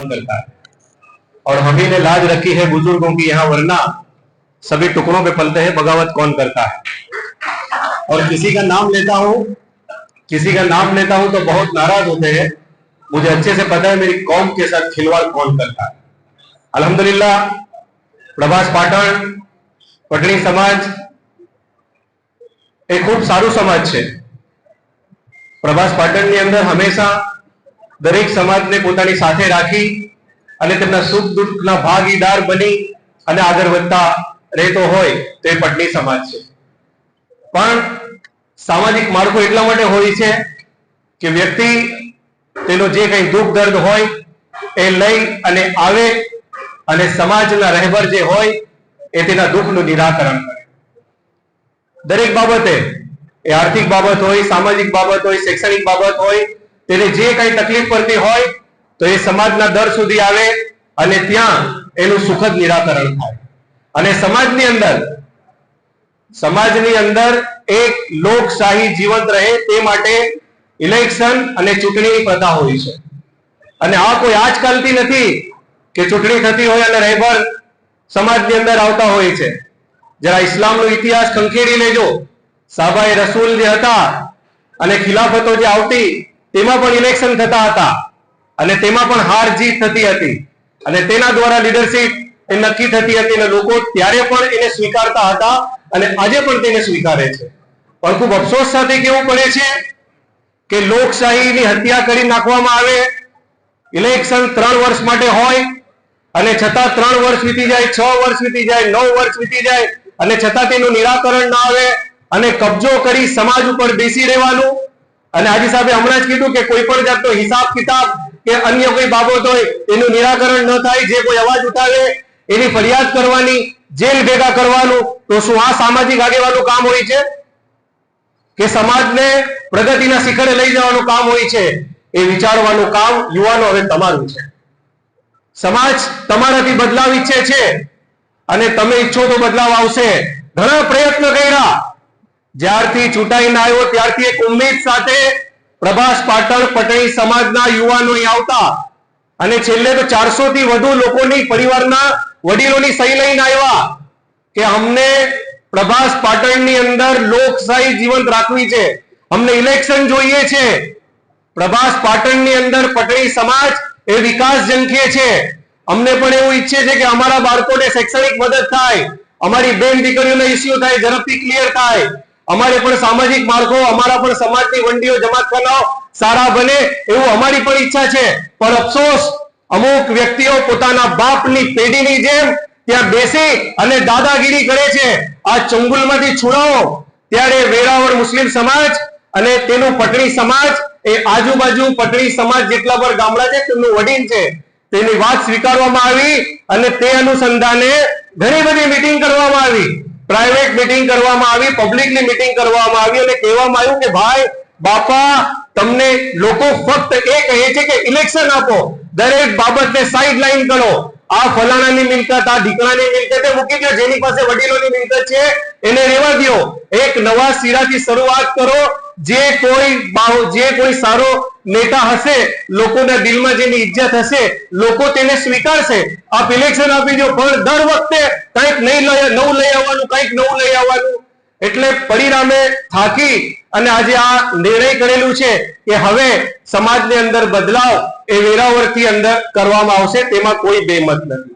करता है। और हम ही ने लाज रखी है बुजुर्गों की यहाँ, वरना सभी टुकड़ों पे पलते हैं, बगावत कौन करता है। और किसी का नाम लेता हूं तो बहुत नाराज होते हैं। मुझे अच्छे से पता है मेरी कौम के साथ खिलवाड़ कौन करता है। अल्हम्दुलिल्लाह प्रभास पाटण पटणी समाज एक खूब सारू समाज है। प्रभास पाटणની અંદર હંમેશા દરેક સમાજને પોતાની સાથે રાખી અને તેમના સુખ દુઃખના ભાગીદાર બની અને આગળ વધતા રહેતો હોય તે પટણી સમાજ છે। પણ સામાજિક માળખું એટલા માટે હોય છે કે વ્યક્તિ તેનો જે કંઈ દુઃખ દર્દ હોય એ લઈ અને આવે અને સમાજના રહેબર જે હોય એ તેના દુઃખનું નિરાકરણ કરે। દરેક બાબતે એ આર્થિક બાબત હોય, સામાજિક બાબત હોય, શૈક્ષણિક બાબત હોય, તેને જે કઈ તકલીફ પડતી હોય તો એ સમાજના દર સુધી આવે અને ત્યાં એનું સુખદ નિરાકરણ થાય। અને સમાજની અંદર એક લોકશાહી જીવંત રહે તે માટે ઇલેક્શન અને ચૂંટણીની પ્રથા હોય છે। અને આ કોઈ આજકાલથી નથી કે ચૂંટણી થતી હોય અને રહેબર સમાજની અંદર આવતા હોય છે। જરા ઇસ્લામનો ઇતિહાસ ખંખેરી લેજો। સાહાબાએ રસૂલ જે હતા અને ખિલાફતો જે આવતી તેમાં પણ ઇલેક્શન થતા હતા અને તેમાં પણ હાર જીત થતી હતી અને તેના દ્વારા લીડરશિપ એ નક્કી થતી હતી અને લોકો ત્યારે પણ એને સ્વીકારતા હતા અને આજે પણ તેને સ્વીકારે છે। પણ ખૂબ અફસોસ સાથે કહેવું પડે છે કે લોકશાહીની હત્યા કરી નાખવામાં આવે। ઇલેક્શન 3 વર્ષ માટે હોય અને છતાં 3 વર્ષ વીતી જાય, 6 વર્ષ વીતી જાય, 9 વર્ષ વીતી જાય અને છતાં તેનું નિરાકરણ ના આવે અને કબજો કરી સમાજ ઉપર બેસી રહેવાનું। અને હાજી સાહેબે હમણાં જ કીધું કે કોઈ પણ જાતનો હિસાબ કિતાબ કે અન્ય કોઈ બાબત હોય એનું નિરાકરણ ન થાય, જે કોઈ અવાજ ઉઠાવે એની ફરિયાદ કરવાની, જેલ ભેગા કરવાનું। તો શું આ સામાજિક આગેવાનું કામ હોય છે કે સમાજને પ્રગતિના શિખરે લઈ જવાનું કામ હોય છે? એ વિચારવાનું કામ યુવાનો હવે તમારું છે। સમાજ તમારાથી બદલાવ ઈચ્છે છે અને તમે ઈચ્છો તો બદલાવ આવશે। ઘણા પ્રયત્ન કર્યા, જ્યારથી ચૂંટાઈને આવ્યો ત્યારથી એક ઉમ્મીદ સાથે પ્રભાસ પાટણ પટણી સમાજના યુવાનો અહીં આવતા અને છેલ્લે તો 400 થી વધુ લોકોની પરિવારના વડીલોની સહી લઈને આવ્યા કે અમને પ્રભાસ પાટણની અંદર લોકશાહી જીવંત રાખવી છે, અમને ઇલેક્શન જોઈએ છે। પ્રભાસ પાટણની અંદર પટણી સમાજ એ વિકાસ ઝંખે છે। અમને પણ એવું ઈચ્છે છે કે અમારા બાળકોને શૈક્ષણિક મદદ થાય, અમારી બેન દીકરીઓનો ઇસ્યુ થાય ઝડપથી ક્લિયર થાય, અમારે પણ સામાજિક માળખો, અમારા પણ સમાજની વંડીઓ જમાતખાનાઓ સારા બને એવું અમારી પણ ઈચ્છા છે। પણ અફસોસ અમુક વ્યક્તિઓ પોતાના બાપની પેઢીની જેમ ત્યાં બેસી અને દાદાગીરી કરે છે। આ ચંગુલમાંથી છોડાવો ત્યારે વેરાવળ મુસ્લિમ સમાજ અને તેનું પટણી સમાજ એ આજુબાજુ પટણી સમાજ જેટલા પર ગામડા છે તેમનું વડીલ છે, તેની વાત સ્વીકારવામાં આવી અને તે અનુસંધાને ઘણી બધી મીટિંગ કરવામાં આવી, પ્રાઇવેટ મીટિંગ કરવામાં આવી, પબ્લિકની મીટિંગ કરવામાં આવી અને કહેવામાં આવ્યું કે ભાઈ બાપા તમને લોકો ફક્ત એ કહે છે કે ઇલેક્શન આપો, દરેક બાબતને સાઇડ લાઈન કરો। આ ફલાણાની મિલકત, આ ઢીકણાની મિલકત મૂકી દો, જેની પાસે વડીલોની મિલકત છે એને રહેવા દો, એક નવા સિરાથી શરૂઆત કરો। જે કોઈ સારો નેતા હશે, લોકોના દિલમાં જેની ઇજ્જત હશે, લોકો તેને સ્વીકારશે। આપ ઇલેક્શન આપી દો, પણ દર વખતે કંઈક નવું લઈ આવવાનું, કંઈક નવું લઈ આવવાનું। એટલે પરિણામે થાકી અને આજે આ નિર્ણય કરેલું છે કે હવે સમાજની અંદર બદલાવ એ વેરાવળથી અંદર કરવામાં આવશે, તેમાં કોઈ બેમત નથી।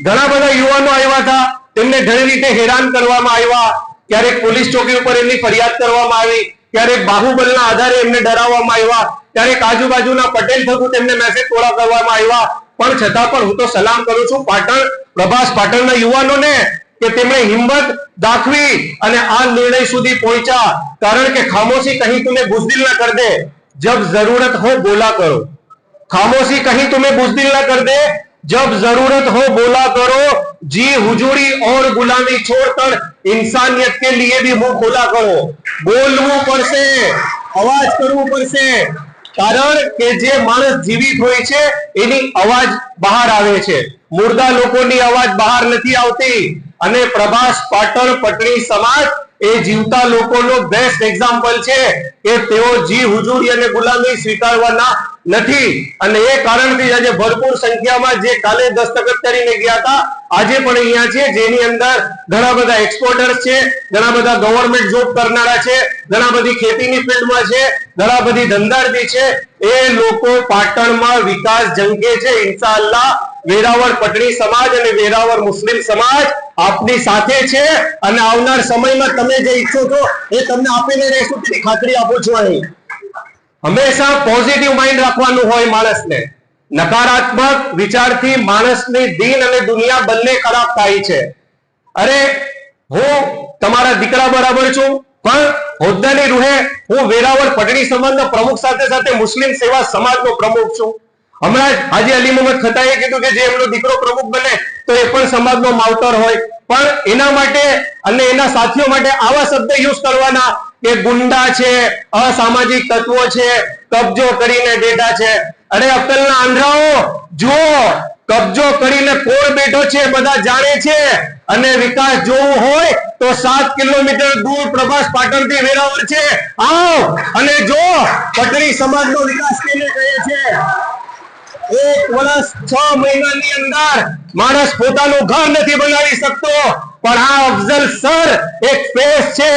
ઘણા બધા યુવાનો આવ્યા હતા, તેમને ઘણી રીતે હેરાન કરવામાં આવ્યા, ક્યારેક પોલીસ ચોકી ઉપર એમની ફરિયાદ કરવામાં આવી, ક્યારેક બાહુબલના આધારે એમને ડરાવવામાં આવ્યા, ક્યારેક આજુબાજુના પટેલ થતું તેમને મેસેજ તોડા કરવામાં આવ્યા। પણ છતાં પણ હું તો સલામ કરું છું પાટણ પ્રભાસ પાટણના યુવાનોને કે તેમણે હિંમત દાખવી અને આ निर्णय સુધી પહોંચ્યા। કારણ કે ખામોशी कहीं तुम्हें बुज़दिल न कर दे, जब जरूरत हो बोला करो। खामोशी कहीं तुम्हें बुज़दिल न कर दे, जब जरूरत हो बोला करो। जी हुजूरी और गुलामी छोड़कर इंसानियत के लिए भी मुंह खोला करो। बोलવું પડશે, અવાજ કરવું પડશે, કારણ કે જે માણસ જીવિત હોય છે એની અવાજ બહાર આવે છે, મુર્દા લોકોની અવાજ બહાર નથી આવતી। અને પ્રભાસ પાટણ પટણી સમાજ એ જીવતા લોકોનો બેસ્ટ એક્ઝામ્પલ છે કે તેઓ જી હુજુરી અને ગુલામી સ્વીકારવાના નથી. અને એ કારણથી આજે ભરપૂર સંખ્યામાં જે કાલે દસ્તખત કરીને ગયા હતા આજે પણ અહીંયા છે, જેની અંદર ઘણા બધા એક્સપોર્ટર્સ છે, ઘણા બધા ગવર્નમેન્ટ જોબ કરનારા છે, ઘણા બધી ખેતીની ફિલ્ડમાં છે, ઘણા બધી ધંધાર્થી છે. એ લોકો પાટણમાં વિકાસ ઝંખે છે. ઇન્શાઅલ્લાહ વેરાવળ પટણી સમાજ અને વેરાવળ મુસ્લિમ સમાજ આપની સાથે છે અને આવનાર સમયમાં તમે જે ઈચ્છો છો એ તમને આપીને રહેશું તેની ખાતરી આપું છું. અહીં હંમેશા પોઝિટિવ માઇન્ડ રાખવાનું હોય માણસને. નકારાત્મક વિચારથી માણસની દીન અને દુનિયા બંને ખરાબ થાય છે. અરે હું તમારા દીકરા બરાબર છું, પણ હોદ્દાની રૂહે હું વેરાવળ પટણી સમાજનો પ્રમુખ સાથે સાથે મુસ્લિમ સેવા સમાજનો પ્રમુખ છું. હમણાં હાજી અલી મોહમ્મદ ખતાઈએ કીધું કે જે એમનો દીકરો પ્રમુખ બને તો એ પણ સમાજનો માવતર હોય, પણ એના માટે અને એના સાથીઓ માટે આવા શબ્દ યુઝ કરવાના કે ગુંડા છે, અસામાજિક તત્વો છે, કબજો કરીને બેઠા છે. અરે અક્કલના આંધળાઓ જુઓ, કબજો કરીને કોણ બેઠો છે બધા જાણે છે. અને વિકાસ જોવું હોય તો 7 કિલોમીટર દૂર પ્રભાસ પાટણથી વેરાવળ છે. આવો અને જો પટણી સમાજનો વિકાસ કેને કહે છે. 1 વર્ષ 6 મહિનાની અંદર માણસ પોતાનું ઘર નથી બનાવી શકતો, પણ આ અફઝલ સર એક ફેસ છે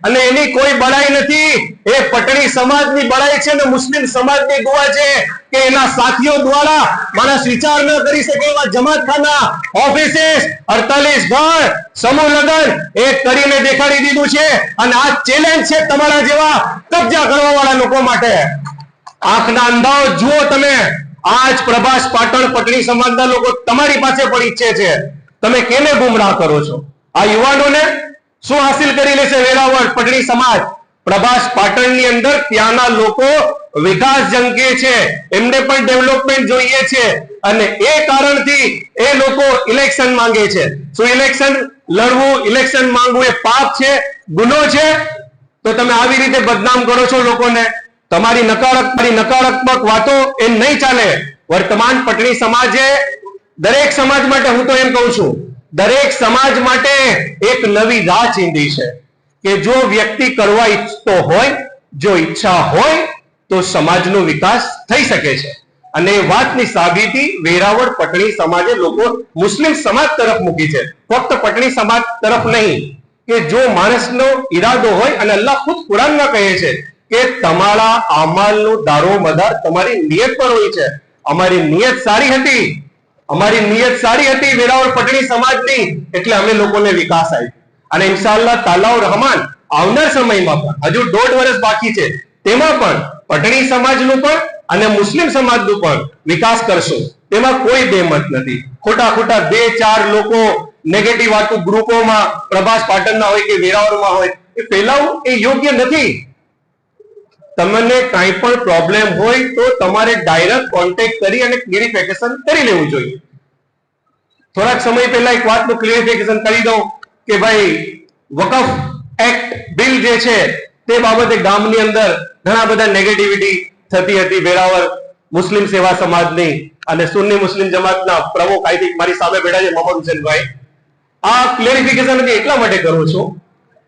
અને એની કોઈ બડાઈ નથી. એ પટણી સમાજની બડાઈ છે અને મુસ્લિમ સમાજની દુઆ છે કે એના સાથીઓ દ્વારા માણસ વિચાર ન કરી શકે એવા જમાતખાના, ઓફિસીસ, 48 ઘર, સમૂહ લગ્ન એ કરીને દેખાડી દીધું છે. અને આ ચેલેન્જ છે તમારા જેવા કબજા કરવા વાળા લોકો માટે. આંખના અંધાઓ જુઓ તમે, આજ પ્રભાસ પાટણ પટણી સમાજના લોકો તમારી પાસે પણ ઈચ્છે છે. તમે કેને ગુમરાહ કરો છો? આ યુવાનોને શું હાસિલ કરી લેશે વેરાવળ પટણી સમાજ? પ્રભાસ પાટણની અંદર ત્યાંના લોકો વિકાસ ઝંખે છે, એમને પણ ડેવલપમેન્ટ જોઈએ છે અને એ કારણથી એ લોકો ઇલેક્શન માંગે છે. શું ઇલેક્શન લડવું, ઇલેક્શન માંગવું એ પાપ છે, ગુનો છે? તો તમે આવી રીતે બદનામ કરો છો લોકોને. તમારી નકારાત્મક વાતો એ નહીં ચાલે. વર્તમાન પટણી સમાજે દરેક સમાજ માટે, હું તો એમ કહું છું, દરેક સમાજ માટે એક નવી રાહ ચીંધી છે કે જો વ્યક્તિ કરવા ઈચ્છતો હોય, જો ઈચ્છા હોય તો સમાજનો વિકાસ થઈ શકે છે. અને એ વાતની સાબિતી વેરાવળ પટણી સમાજે લોકો મુસ્લિમ સમાજ તરફ મૂકી છે, ફક્ત પટણી સમાજ તરફ નહીં. કે જો માણસનો ઈરાદો હોય, અને અલ્લાહ ખુદ કુરાનમાં કહે છે કે તમારા અમલનો દારોમદાર તમારી નિયત પર હોય છે. અમારી નિયત સારી હતી, અમારી નિયત સારી હતી વેરાવળ પટણી સમાજની, એટલે અમે લોકોને વિકાસ આપ્યો. અને ઇન્શાઅલ્લાહ તાલાઉ રહેમાન આવનાર સમયમાં પણ, હજુ 1.5 વર્ષ બાકી છે, તેમાં પણ પટણી સમાજનું પણ અને મુસ્લિમ સમાજનું પણ વિકાસ કરશું. તેમાં કોઈ બેમત નથી. ખોટા 2-4 લોકો નેગેટિવ વાતો ગ્રુપોમાં પ્રભાસ પાટણના હોય કે વેરાવળમાં હોય એ ફેલાવવું એ યોગ્ય નથી. તમને કઈ પણ પ્રોબ્લેમ હોય તો તમારે ડાયરેક્ટ કોન્ટેક્ટ કરી અને ક્લિયરિફિકેશન કરી લેવું જોઈએ. થોડાક સમય પહેલા એક વાતનું ક્લિયરિફિકેશન કરી દઉં કે ભાઈ વકફ એક્ટ બિલ જે છે તે બાબતે ગામની અંદર ઘણા બધા નેગેટિવિટી થતી હતી. વેરાવળ મુસ્લિમ સેવા સમાજની અને સુન્ની મુસ્લિમ જમાતના પ્રમુખ આઈ થિંક મારી સામે બેઠા છે મોહમ્મદ હુસેનભાઈ. આ ક્લિયરિફિકેશન એટલા માટે કરું છું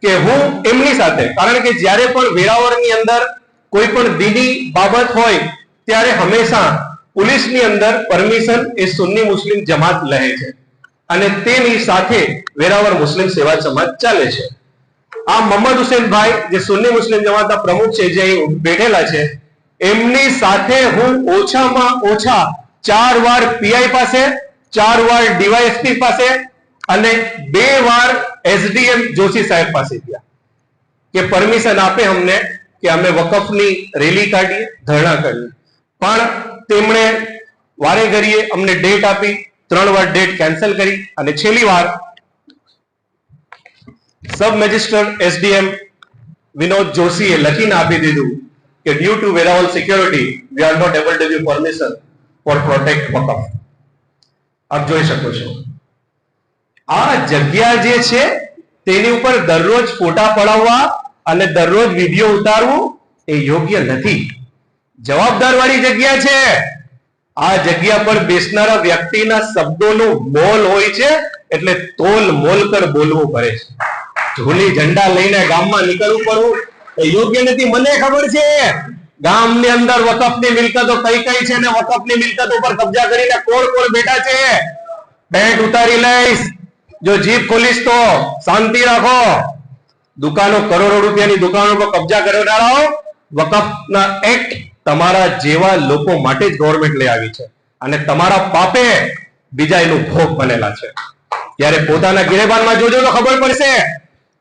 કે હું એમની સાથે, કારણ કે જ્યારે પણ વેરાવળની અંદર કોઈ પણ દીની બાબત હોય ત્યારે હંમેશા પોલીસની અંદર પરમિશન એ સુન્ની મુસ્લિમ જમાત લે છે અને તેની સાથે વેરાવળ મુસ્લિમ સેવા સમાજ ચાલે છે. આ મોહમ્મદ હુસેનભાઈ જે સુન્ની મુસ્લિમ જમાતના પ્રમુખ છે, જે અહીં બેઠેલા છે, એમની સાથે હું ઓછામાં ઓછા 4 વાર પીઆઈ પાસે, 4 વાર ડીવાયએસપી પાસે અને 2 વાર એસડીએમ જોશી સાહેબ પાસે ગયા કે પરમિશન આપે અમને કે અમે વકફની રેલી કાઢીએ, ધરણા કરીએ. પણ તેમણે વારે ઘડીએ અમને ડેટ આપી, 3 વાર ડેટ કેન્સલ કરી અને છેલ્લી વાર સબ મેજિસ્ટ્રેટ એસડીએમ વિનોદ જોશીએ લખીને આપી દીધું કે due to Veraval security we are not able to give permission for protect Waqf. આપ જોઈ શકો છો આ જગ્યા જે છે તેની ઉપર દરરોજ ફોટા પડાવવા અને દરરોજ વિડીયો ઉતારવું એ યોગ્ય નથી. જવાબદાર વાળી જગ્યા છે. આ જગ્યા પર બેસનારા વ્યક્તિના શબ્દોનું મોલ હોય છે, એટલે તોલ મોલ કર બોલવું પડે છે. ધૂલી ઝંડા લઈને ગામમાં નીકળવું પડવું એ યોગ્ય નથી. મને ખબર છે ગામની અંદર વકફની મિલકતો કઈ કઈ છે ને વકફની મિલકતો ઉપર કબજા કરીને કોણ કોણ બેઠા છે. પેન્ટ ઉતારી લઈશ, જો જીપ ખોલીશ તો શાંતિ રાખો. દુકાનો, કરોડો રૂપિયાની દુકાનો પર કબજા કરનારાઓ, વકફના એક્ટ તમારા જેવા લોકો માટે જ ગવર્મેન્ટ લઈ આવી છે અને તમારા પાપે બીજા એનું ભોગ બનેલા છે. ત્યારે પોતાના ગિરેબાનમાં જોજો તો ખબર પડશે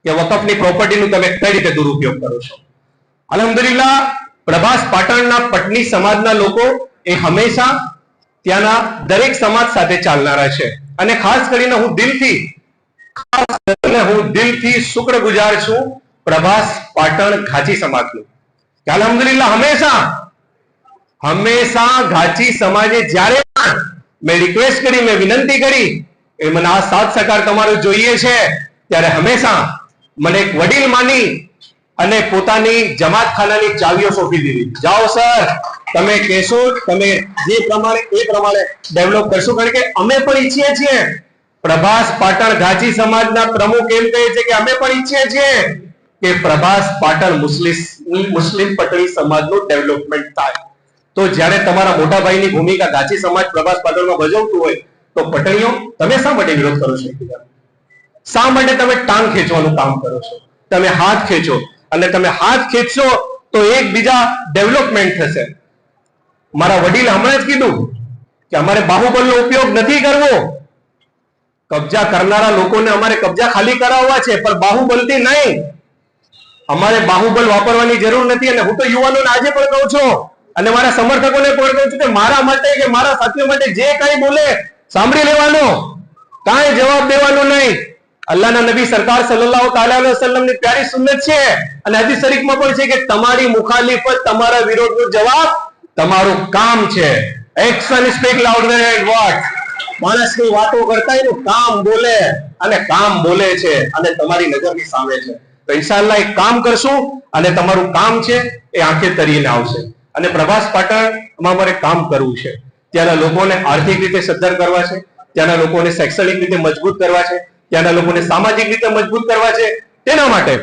કે વકફની પ્રોપર્ટીનું તમે કઈ રીતે દુરુપયોગ કરો છો. અલ્હમ્દુલિલ્લાહ, પ્રભાસ પાટણના પટની સમાજના લોકો એ હંમેશા ત્યાંના દરેક સમાજ સાથે ચાલનારા છે અને ખાસ કરીને હું દિલથી શુક્રગુજાર છું પ્રભાસ પાટણ ઘાચી સમાજનું. અલ્હમ્દુલિલ્લાહ, હંમેશા ઘાચી સમાજે જ્યારે પણ મેં રિક્વેસ્ટ કરી, મેં વિનંતી કરી એ મને આ સાથ સહકાર તમારો જોઈએ છે, ત્યારે હંમેશા મને એક વડીલ માની અને પોતાની જમાતખાનાની ચાવીઓ સોંપી દીધી. જાઓ સર, તમે કહેશો, તમે જે પ્રમાણે એ પ્રમાણે ડેવલપ કરશો. કારણ કે અમે પણ ઈચ્છીએ છીએ, પ્રભાસ પાટણ ઘાચી સમાજના પ્રમુખ એમ કહે છે કે અમે પણ ઈચ્છીએ છીએ કે પ્રભાસ પાટણ મુસ્લિમ પટણી સમાજનું ડેવલપમેન્ટ થાય. તો જ્યારે તમારા મોટા ભાઈની ભૂમિકા ઘાચી સમાજ પ્રભાસ પાટણમાં ભજવતું હોય તો પટણીઓ તમે શા માટે વિરોધ કરો છો? શા માટે તમે ટાંગ ખેંચવાનું કામ કરો છો? તમે હાથ ખેંચો, અને તમે હાથ ખેંચશો તો એકબીજા ડેવલપમેન્ટ થશે. મારા વડીલ હમણાં જ કીધું કે અમારે બાહુબલનો ઉપયોગ નથી કરવો. કબજા કરનારા લોકોને અમારે કબજા ખાલી કરાવવા છે, પણ બાહુબલથી નહીં. અમારે બાહુબલ વાપરવાની જરૂર નથી. અને હું તો યુવાનોને આજે પણ કહું છું અને મારા સમર્થકોને પણ કહું છું કે મારા માટે કે મારા સાથીઓ માટે જે કંઈ બોલે સાંભળી લેવાનો, કાંઈ જવાબ દેવાનો નહીં. અલ્લાહના નબી સરકાર સલ્લલ્લાહુ તઆલા અલૈહિ વસલ્લમની પ્યારી સુન્નત છે અને હદીસ શરીફમાં પણ છે કે તમારી મુખાલિફત, તમારા વિરોધનો જવાબ તમારું કામ છે. Action speak louder than words. માણસની વાતો કરતા એનું કામ બોલે, અને કામ બોલે છે અને તમારી નજરની સામે છે. તો ઇન્શાઅલ્લાહ એક કામ કરશું અને તમારું કામ છે એ આંખે તરીને આવશે. અને પ્રભાસ પાટણમાં અમારે કામ કરવું છે. ત્યાંના લોકોને આર્થિક રીતે સદ્ધર કરવા છે, ત્યાંના લોકોને શૈક્ષણિક રીતે મજબૂત કરવા છે, ત્યાંના લોકોને સામાજિક રીતે મજબૂત કરવા છે. તેના માટે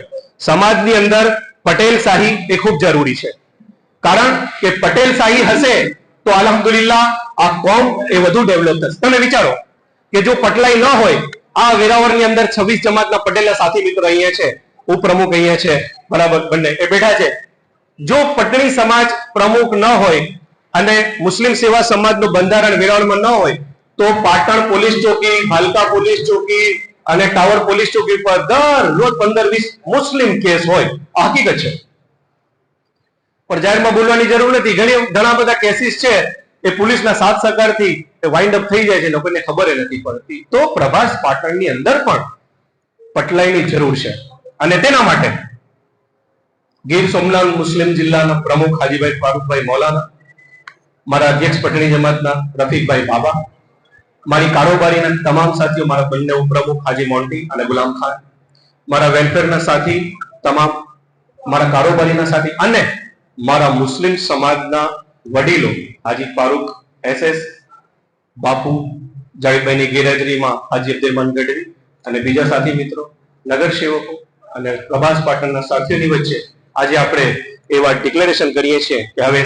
સમાજની અંદર પટેલ શાહી એ ખૂબ જરૂરી છે. કારણ કે પટેલ શાહી હશે તો અલ્હમ્દુલિલ્લાહ આ કોમ એ વધુ ડેવલપ થશે. તમે વિચારો કે જો પટલાઈ ન હોય, આ વેરાવળની અંદર 26 જમાતના પટેલના સાથી મિત્રો અહીંયા છે, ઉપપ્રમુખ અહીંયા છે, બરાબર, બંને એ બેઠા છે. જો પટણી સમાજ પ્રમુખ ન હોય અને મુસ્લિમ સેવા સમાજનું બંધારણ વેરાવળમાં ન હોય તો પાટણ પોલીસ ચોકી, ભાલકા પોલીસ ચોકી અને ટાવર પોલીસ ચોકી પર દરરોજ 15-20 મુસ્લિમ કેસ હોય. આ હકીકત છે, પણ જાહેરમાં બોલવાની જરૂર નથી. ઘણા બધા કેસીસ છે એ પોલીસના સાથ સહકારથી વાઇન્ડ અપ થઈ જાય છે, લોકોને ખબર નથી પડતી. તો પ્રભાસ પાટણની અંદર પણ પટલાઈની જરૂર છે. અને તેના માટે ગીર સોમનાથ મુસ્લિમ જિલ્લાના પ્રમુખ હાજીભાઈ ફારૂકભાઈ મૌલાના, મારા અધ્યક્ષ પટણી જમાતના રફીકભાઈ બાબા, મારી કારોબારીના તમામ સાથીઓ, મારા બંને ઉપપ્રમુખ હાજી મોન્ટી અને ગુલામ ખાન, મારા વેલફેરના સાથી તમામ, મારા કારોબારીના સાથી અને મારા મુસ્લિમ સમાજના વડીલો હાજી ફારૂક SS, બાપુ જાવેદભાઈની ગેરહાજરીમાં હાજી અબ્દુલમાન ગઢવી અને બીજા સાથી મિત્રો, નગર સેવકો અને પ્રભાસ પાટણના સાથીઓની વચ્ચે આજે આપણે એવા ડિક્લેરેશન કરીએ છીએ કે હવે